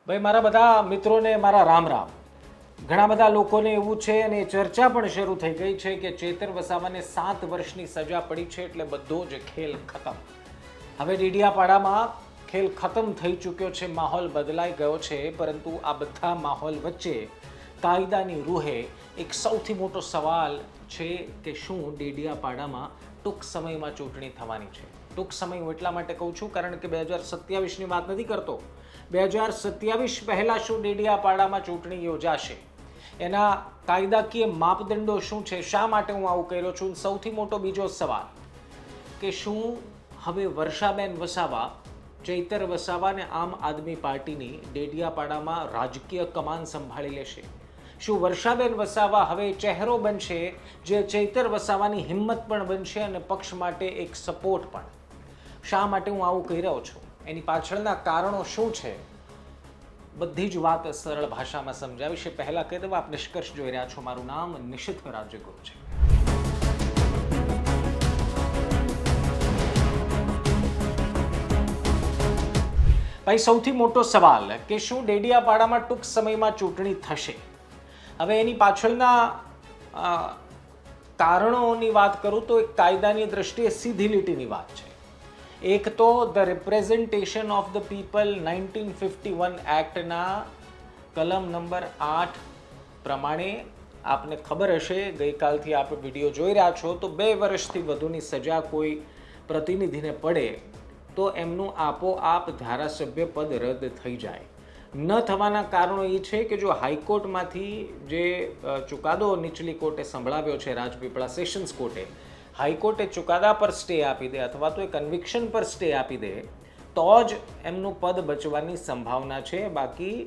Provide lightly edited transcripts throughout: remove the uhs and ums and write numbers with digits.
ભાઈ મારા બધા મિત્રોને મારા રામ રામ. ઘણા બધા લોકોને એવું છે અને એ ચર્ચા પણ શરૂ થઈ ગઈ છે કે ચેતર વસાવાને 7 વર્ષની સજા પડી છે એટલે બધો જ ખેલ ખતમ. હવે ડેડિયાપાડામાં ખેલ ખતમ થઈ ચૂક્યો છે, માહોલ બદલાઈ ગયો છે. પરંતુ આ બધા માહોલ વચ્ચે કાયદાની રૂહે એક સૌથી મોટો સવાલ છે કે શું ડેડિયાપાડામાં ટૂંક સમયમાં ચૂંટણી થવાની છે. ટૂંક સમય હું એટલા માટે કહું છું કારણ કે 2027ની વાત નથી કરતો. 2027 પહેલાં શું ડેડિયાપાડામાં ચૂંટણી યોજાશે, એના કાયદાકીય માપદંડો શું છે, શા માટે હું આવું કર્યો છું. સૌથી મોટો બીજો સવાલ કે શું હવે વર્ષાબેન વસાવા, ચૈતર વસાવા અને આમ આદમી પાર્ટીની ડેડિયાપાડામાં રાજકીય કમાન સંભાળી લેશે? શું વર્ષાબેન વસાવા હવે ચહેરો બનશે જે ચૈતર વસાવાની હિંમત પણ બનશે અને પક્ષ માટે એક સપોર્ટ પણ? શા માટે હું આવું કહી રહ્યો છું, એની પાછળના કારણો શું છે, બધી જ વાત સરળ ભાષામાં સમજાવીશ. પહેલાં કહી દઉં, આપ નિષ્કર્ષ જોઈ રહ્યા છો. મારું નામ નિશિત રાજ્યગુરુ છે. ભાઈ સૌથી મોટો સવાલ કે શું ડેડિયાપાડામાં ટૂંક સમયમાં ચૂંટણી થશે? હવે એની પાછળના કારણોની વાત કરું તો એક કાયદાની દ્રષ્ટિએ સીધી લીટીની વાત છે. એક તો the representation of the people 1951 એક્ટના કલમ નંબર 8 પ્રમાણે આપને ખબર હશે, ગઈકાલથી આપ વિડીયો જોઈ રહ્યા છો, તો 2 વર્ષથી વધુની સજા કોઈ પ્રતિનિધિને પડે તો એમનું આપોઆપ ધારાસભ્ય પદ રદ થઈ જાય. ન થવાના કારણો એ છે કે જો હાઈકોર્ટમાંથી જે ચુકાદો નીચલી કોર્ટે સંભળાવ્યો છે, રાજપીપળા સેશન્સ કોર્ટે, હાઈકોર્ટે ચુકાદા પર સ્ટે આપી દે અથવા તો એ કન્વિક્શન પર સ્ટે આપી દે તો જ એમનું પદ બચવાની સંભાવના છે. બાકી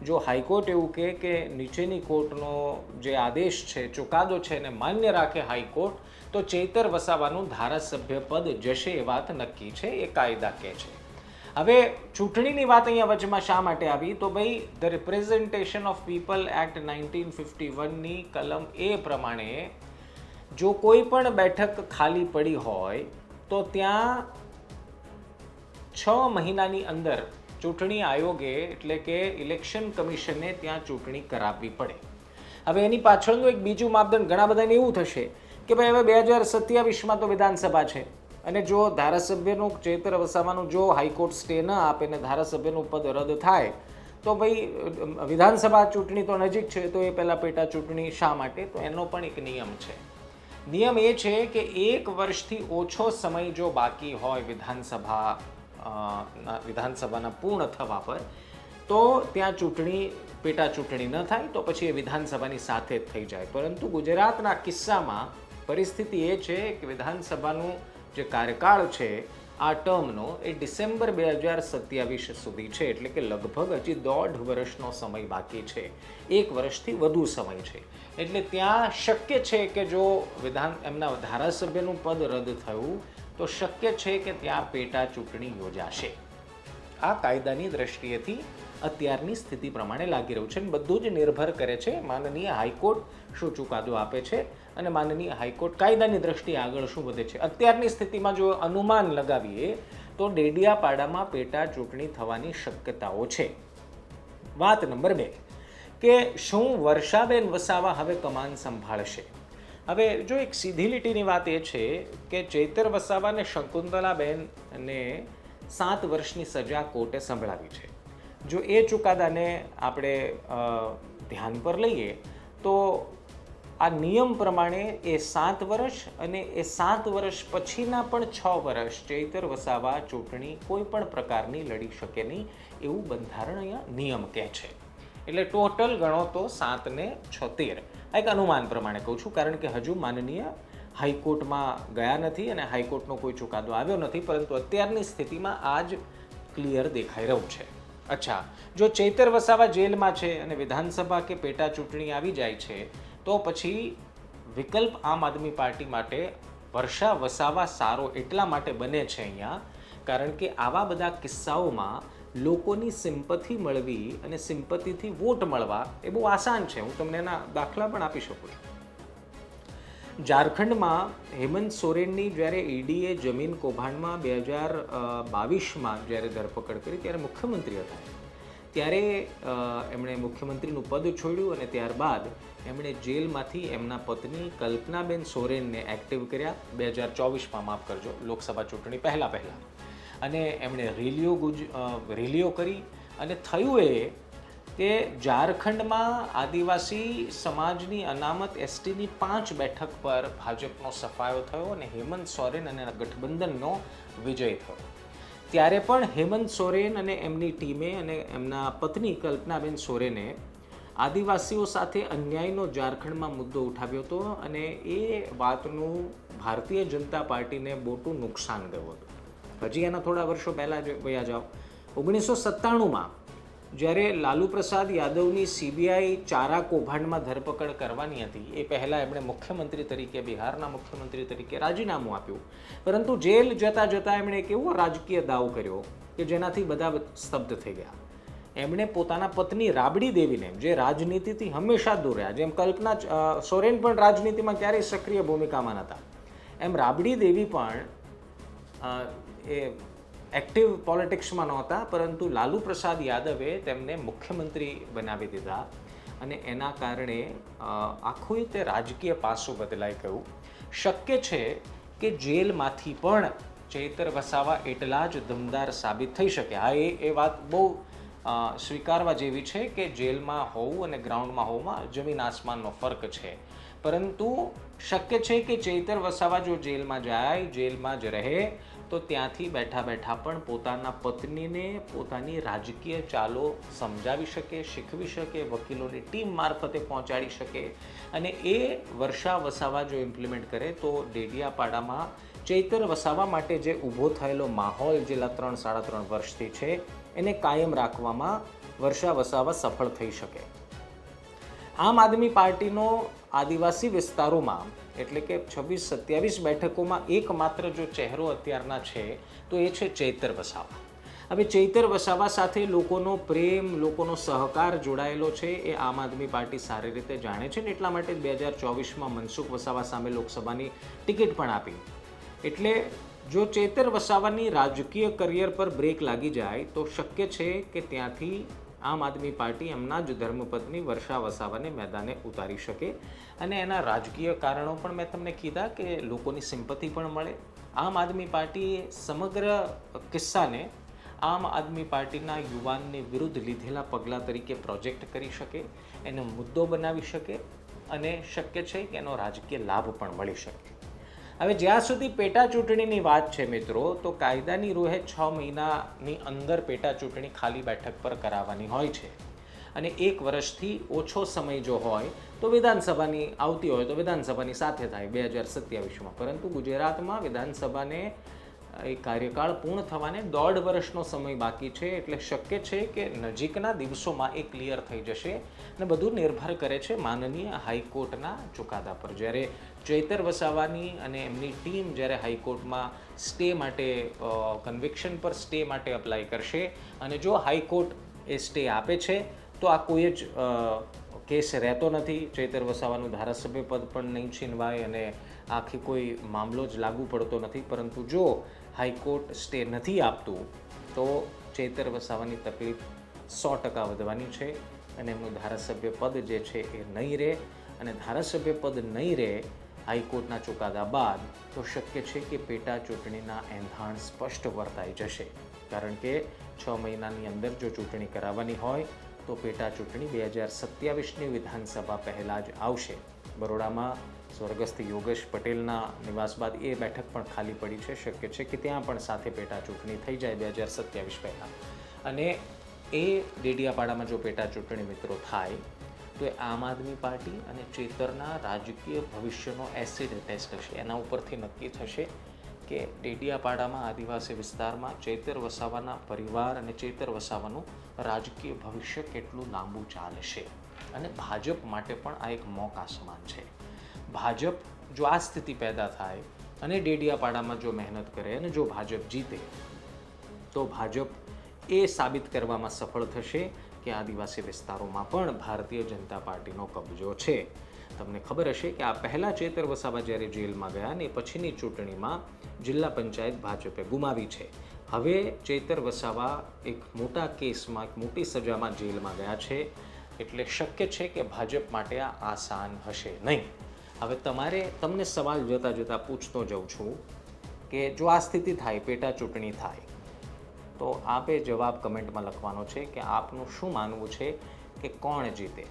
જો હાઈકોર્ટ એવું કહે કે નીચેની કોર્ટનો જે આદેશ છે, ચુકાદો છે, એને માન્ય રાખે હાઈકોર્ટ, તો ચૈતર વસાવાનું ધારાસભ્ય પદ જશે એ વાત નક્કી છે, એ કાયદા કહે છે. હવે ચૂંટણીની વાત અહીંયા વચમાં શા માટે આવી? તો ભાઈ the representation of people act 1951ની કલમ એ પ્રમાણે જો કોઈ પણ બેઠક ખાલી પડી હોય તો ત્યાં 6 મહિનાની અંદર ચૂંટણી આયોગે એટલે કે ઇલેક્શન કમિશને ત્યાં ચૂંટણી કરાવવી પડે. હવે એની પાછળનું એક બીજું માપદંડ, ઘણા બધાને એવું થશે કે ભાઈ હવે 2027માં તો વિધાનસભા છે અને જો ધારાસભ્યનું, ચૈતર વસાવાનું જો હાઈકોર્ટ સ્ટે ન આપે ને ધારાસભ્યનું પદ રદ થાય તો ભાઈ વિધાનસભા ચૂંટણી તો નજીક છે, તો એ પહેલાં પેટા ચૂંટણી શા માટે? તો એનો પણ એક નિયમ છે. નિયમ એ છે કે 1 વર્ષથી ઓછો સમય જો બાકી હોય વિધાનસભાના પૂર્ણ થવા પર તો ત્યાં ચૂંટણી, પેટા ચૂંટણી ન થાય તો પછી એ વિધાનસભાની સાથે જ થઈ જાય. પરંતુ ગુજરાતના કિસ્સામાં પરિસ્થિતિ એ છે કે વિધાનસભાનું જે કાર્યકાળ છે આ ટર્મનો એ ડિસેમ્બર 2027 સુધી છે, એટલે કે લગભગ હજી 1.5 વર્ષનો સમય બાકી છે. 1 વર્ષથી વધુ સમય છે. એટલે ત્યાં શક્ય છે કે જો એમના ધારાસભ્યનું પદ રદ થયું તો શક્ય છે કે ત્યાં પેટા ચૂંટણી યોજાશે. આ કાયદાની દ્રષ્ટિએથી અત્યારની સ્થિતિ પ્રમાણે લાગી રહ્યું છે અને બધું જ નિર્ભર કરે છે માનનીય હાઈકોર્ટ શું ચુકાદો આપે છે અને માનનીય હાઈકોર્ટ કાયદાની દ્રષ્ટિએ આગળ શું વધે છે. અત્યારની સ્થિતિમાં જો અનુમાન લગાવીએ તો ડેડિયાપાડામાં પેટા ચૂંટણી થવાની શક્યતાઓ છે. વાત નંબર 2 કે શું વર્ષાબેન વસાવા હવે કમાન સંભાળશે? હવે જો એક સીધી લીટીની વાત એ છે કે ચૈતર વસાવા અને શકુંતલાબેનને 7 વર્ષની સજા કોર્ટે સંભળાવી છે. જો એ ચુકાદાને આપણે ધ્યાન પર લઈએ તો આ નિયમ પ્રમાણે એ 7 વર્ષ અને એ 7 વર્ષ પછીના પણ 6 વર્ષ ચૈતર વસાવા ચૂંટણી કોઈ પણ પ્રકારની લડી શકે નહીં એવું બંધારણ અહીંયા નિયમ કહે છે. એટલે ટોટલ ગણો તો 7 ને 6 13. આ એક અનુમાન પ્રમાણે કહું છું કારણ કે હજુ માનનીય હાઈકોર્ટમાં ગયા નથી અને હાઈકોર્ટનો કોઈ ચુકાદો આવ્યો નથી, પરંતુ અત્યારની સ્થિતિમાં આ જ ક્લિયર દેખાઈ રહ્યું છે. અચ્છા, જો ચૈતર વસાવા જેલમાં છે અને વિધાનસભા કે પેટા ચૂંટણી આવી જાય છે તો પછી વિકલ્પ આમ આદમી પાર્ટી માટે વર્ષા વસાવા સારો એટલા માટે બને છે અહીંયા કારણ કે આવા બધા કિસ્સાઓમાં લોકોની સિમ્પથી મળવી અને સિમ્પથીથી વોટ મળવા એ બહુ આસાન છે. હું તમને એના દાખલા પણ આપી શકું છું. ઝારખંડમાં હેમંત સોરેનની જ્યારે ઈડીએ જમીન કૌભાંડમાં 2022માં જ્યારે ધરપકડ કરી ત્યારે મુખ્યમંત્રી હતા, ત્યારે એમણે મુખ્યમંત્રીનું પદ છોડ્યું અને ત્યારબાદ એમણે જેલમાંથી એમના પત્ની કલ્પનાબેન સોરેનને એક્ટિવ કર્યા 2024માં, માફ કરજો, લોકસભા ચૂંટણી પહેલાં અને એમણે રેલીઓ કરી અને થયું એ કે ઝારખંડમાં આદિવાસી સમાજની અનામત એસટીની 5 બેઠક પર ભાજપનો સફાયો થયો અને હેમંત સોરેન અને ગઠબંધનનો વિજય થયો. ત્યારે પણ હેમંત સોરેન અને એમની ટીમે અને એમના પત્ની કલ્પનાબેન સોરેને આદિવાસીઓ સાથે અન્યાયનો ઝારખંડમાં મુદ્દો ઉઠાવ્યો હતો અને એ વાતનું ભારતીય જનતા પાર્ટીને મોટું નુકસાન ગયું હતું. હજી એના થોડા વર્ષો પહેલાં વયા જાઓ, 1997માં જ્યારે લાલુ પ્રસાદ યાદવની સીબીઆઈ ચારા કૌભાંડમાં ધરપકડ કરવાની હતી, એ પહેલાં એમણે મુખ્યમંત્રી તરીકે, બિહારના મુખ્યમંત્રી તરીકે રાજીનામું આપ્યું. પરંતુ જેલ જતાં જતાં એમણે એક એવો રાજકીય દાવ કર્યો કે જેનાથી બધા સ્તબ્ધ થઈ ગયા. એમણે પોતાના પત્ની રાબડી દેવીને, જે રાજનીતિથી હંમેશા દૂર રહ્યા, જેમ કલ્પના સોરેન પણ રાજનીતિમાં ક્યારેય સક્રિય ભૂમિકામાં નહોતા, એમ રાબડી દેવી પણ એ એક્ટિવ પોલિટિક્સમાં નહોતા, પરંતુ લાલુ પ્રસાદ યાદવે તેમને મુખ્યમંત્રી બનાવી દીધા અને એના કારણે આખું તે રાજકીય પાસું બદલાઈ ગયું. શક્ય છે કે જેલમાંથી પણ ચૈતર વસાવા એટલા જ દમદાર સાબિત થઈ શકે. હા, એ વાત બહુ સ્વીકારવા જેવી છે કે જેલમાં હોવું અને ગ્રાઉન્ડમાં હોવામાં જમીન આસમાનનો ફરક છે. પરંતુ શક્ય છે કે ચૈતર વસાવા જો જેલમાં જાય, જેલમાં જ રહે, તો ત્યાંથી બેઠા બેઠા પણ પોતાના પત્નીને પોતાની રાજકીય ચાલો સમજાવી શકે, શીખવી શકે, વકીલોની ટીમ મારફતે પહોંચાડી શકે અને એ વર્ષા વસાવા જો ઇમ્પ્લિમેન્ટ કરે તો ડેડિયાપાડામાં ચૈતર વસાવા માટે જે ઊભો થયેલો માહોલ છેલ્લા 3-3.5 વર્ષથી છે એને કાયમ રાખવામાં વર્ષા વસાવા સફળ થઈ શકે. આમ આદમી પાર્ટીનો આદિવાસી વિસ્તારોમાં એટલે કે 26-27 બેઠકોમાં એકમાત્ર જો ચહેરો અત્યારના છે તો એ છે ચૈતર વસાવા. હવે ચૈતર વસાવા સાથે લોકોનો પ્રેમ, લોકોનો સહકાર જોડાયેલો છે એ આમ આદમી પાર્ટી સારી રીતે જાણે છે ને એટલા માટે 2024માં મનસુખ વસાવા સામે લોકસભાની ટિકિટ પણ આપી. એટલે જો ચૈતર વસાવાની રાજકીય કરિયર પર બ્રેક લાગી જાય તો શક્ય છે કે ત્યાંથી આમ આદમી પાર્ટી એમના જ ધર્મપત્ની વર્ષા વસાવાને મેદાને ઉતારી શકે અને એના રાજકીય કારણો પણ મેં તમને કીધા કે લોકોની સિમ્પથી પણ મળે. આમ આદમી પાર્ટીએ સમગ્ર કિસ્સાને આમ આદમી પાર્ટીના યુવાનની વિરુદ્ધ લીધેલા પગલાં તરીકે પ્રોજેક્ટ કરી શકે, એનો મુદ્દો બનાવી શકે અને શક્ય છે કે એનો રાજકીય લાભ પણ મળી શકે. હવે જ્યાં સુધી પેટા ચૂંટણીની વાત છે મિત્રો, તો કાયદાની રૂહે 6 મહિનાની અંદર પેટા ચૂંટણી ખાલી બેઠક પર કરાવવાની હોય છે અને 1 વર્ષથી ઓછો સમય જો હોય તો વિધાનસભાની આવતી હોય તો વિધાનસભાની સાથે થાય 2027માં. પરંતુ ગુજરાતમાં વિધાનસભાને એ કાર્યકાળ પૂર્ણ થવાને 1.5 વર્ષનો સમય બાકી છે. એટલે શક્ય છે કે નજીકના દિવસોમાં એ ક્લિયર થઈ જશે અને બધું નિર્ભર કરે છે માનનીય હાઈકોર્ટના ચુકાદા પર. જ્યારે ચૈતર વસાવાની અને એમની ટીમ જ્યારે હાઈકોર્ટમાં સ્ટે માટે, કન્વિક્શન પર સ્ટે માટે અપ્લાય કરશે અને જો હાઈકોર્ટ એ સ્ટે આપે છે તો આ કોઈ જ કેસ રહેતો નથી, ચૈતર વસાવાનું ધારાસભ્ય પદ પણ નહીં છીનવાય અને આખી કોઈ મામલો જ લાગુ પડતો નથી. પરંતુ જો હાઈકોર્ટ સ્ટે નથી આપતું તો ચૈતર વસાવાની તકલીફ 100% વધવાની છે અને એમનું ધારાસભ્ય પદ જે છે એ નહીં રહે અને ધારાસભ્ય પદ નહીં રહે હાઈકોર્ટના ચુકાદા બાદ તો શક્ય છે કે પેટા ચૂંટણીના એંધાણ સ્પષ્ટ વર્તાઈ જશે. કારણ કે 6 મહિનાની અંદર જો ચૂંટણી કરાવવાની હોય તો પેટા ચૂંટણી 2027ની વિધાનસભા પહેલાં જ આવશે. બરોડામાં સ્વર્ગસ્થ યોગેશ પટેલના નિવાસ બાદ એ બેઠક પણ ખાલી પડી છે. શક્ય છે કે ત્યાં પણ સાથે પેટા ચૂંટણી થઈ જાય 2027 પહેલાં અને એ ડેડિયાપાડામાં જો પેટા ચૂંટણી મિત્રો થાય તો એ આમ આદમી પાર્ટી અને ચૈતરના રાજકીય ભવિષ્યનો એસિડ ટેસ્ટ હશે. એના ઉપરથી નક્કી થશે કે ડેડિયાપાડામાં આદિવાસી વિસ્તારમાં ચૈતર વસાવાના પરિવાર અને ચૈતર વસાવાનું રાજકીય ભવિષ્ય કેટલું લાંબુ ચાલશે. અને ભાજપ માટે પણ આ એક મોકા સમાન છે. ભાજપ જો આ સ્થિતિ પેદા થાય અને ડેડિયાપાડામાં જો મહેનત કરે અને જો ભાજપ જીતે તો ભાજપ એ સાબિત કરવામાં સફળ થશે કે આદિવાસી વિસ્તારોમાં પણ ભારતીય જનતા પાર્ટીનો કબજો છે. તમને ખબર હશે કે આ પહેલાં ચૈતર વસાવા જ્યારે જેલમાં ગયા ને પછીની ચૂંટણીમાં જિલ્લા પંચાયત ભાજપે ગુમાવી છે હવે ચૈતર વસાવા એક મોટા કેસમાં એક મોટી સજામાં જેલમાં ગયા છે, એટલે શક્ય છે કે ભાજપ માટે આ આસાન હશે નહીં. હવે તમને સવાલ જોતા પૂછતો જાઉં છું કે જો આ સ્થિતિ થાય, પેટા ચૂંટણી થાય, તો આપે જવાબ કમેન્ટમાં લખવાનો છે કે આપનું શું માનવું છે કે કોણ જીતે.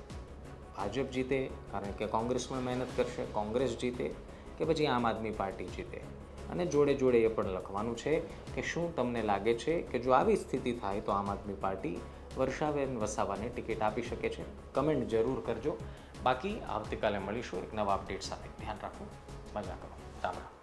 ભાજપ જીતે કારણ કે કોંગ્રેસ પણ મહેનત કરશે, કોંગ્રેસ જીતે કે પછી આમ આદમી પાર્ટી જીતે. અને જોડે જોડે એ પણ લખવાનું છે કે શું તમને લાગે છે કે જો આવી સ્થિતિ થાય તો આમ આદમી પાર્ટી વર્ષાબેન વસાવાને ટિકિટ આપી શકે છે. કમેન્ટ જરૂર કરજો. બાકી આવતીકાલે મળીશું એક નવા અપડેટ સાથે. ધ્યાન રાખો, મજા કરો. રામ રામ.